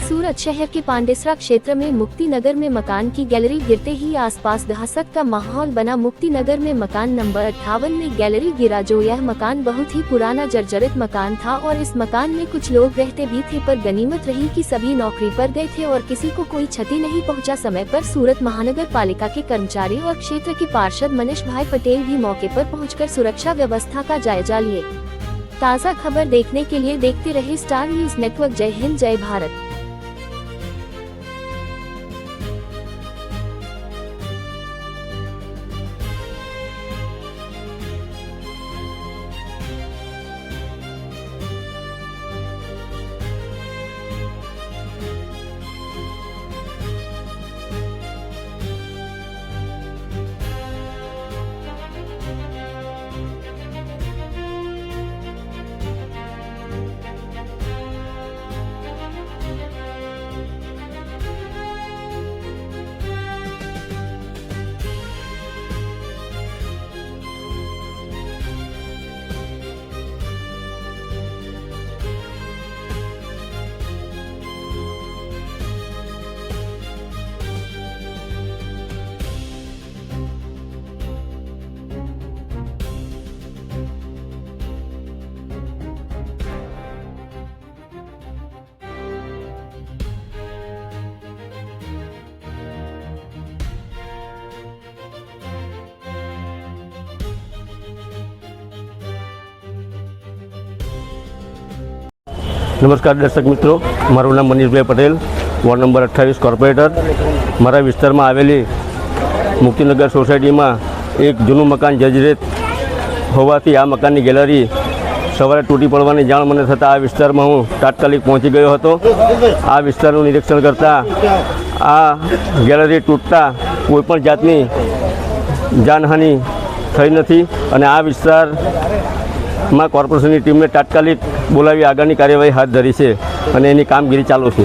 सूरत शहर के पांडेसरा क्षेत्र में मुक्ति नगर में मकान की गैलरी गिरते ही आसपास दहशत का माहौल बना। मुक्ति नगर में मकान नंबर 58 में गैलरी गिरा। जो यह मकान बहुत ही पुराना जर्जरित मकान था और इस मकान में कुछ लोग रहते भी थे, पर गनीमत रही कि सभी नौकरी पर गए थे और किसी को कोई क्षति नहीं पहुंचा। समय पर सूरत महानगर पालिका के कर्मचारी और क्षेत्र के पार्षद मनीष भाई पटेल भी मौके पर पहुंचकर सुरक्षा व्यवस्था का जायजा लिए। ताज़ा खबर देखने के लिए देखते रहे स्टार न्यूज नेटवर्क। जय हिंद, जय भारत। નમસ્કાર દર્શક મિત્રો, મારું નામ મનીષભાઈ પટેલ, વોર્ડ નંબર 28 કોર્પોરેટર। મારા વિસ્તારમાં આવેલી મુક્તિનગર સોસાયટીમાં એક જૂનું મકાન જર્જરિત હોવાથી આ મકાનની ગેલેરી સવારે તૂટી પડવાની જાણ મને થતાં આ વિસ્તારમાં હું તાત્કાલિક પહોંચી ગયો હતો। આ વિસ્તારનું નિરીક્ષણ કરતાં આ ગેલેરી તૂટતા કોઈપણ જાતની જાનહાનિ થઈ નથી અને આ વિસ્તારમાં કોર્પોરેશનની ટીમને તાત્કાલિક બોલાવી આગળની કાર્યવાહી હાથ ધરી છે અને એની કામગીરી ચાલુ છે।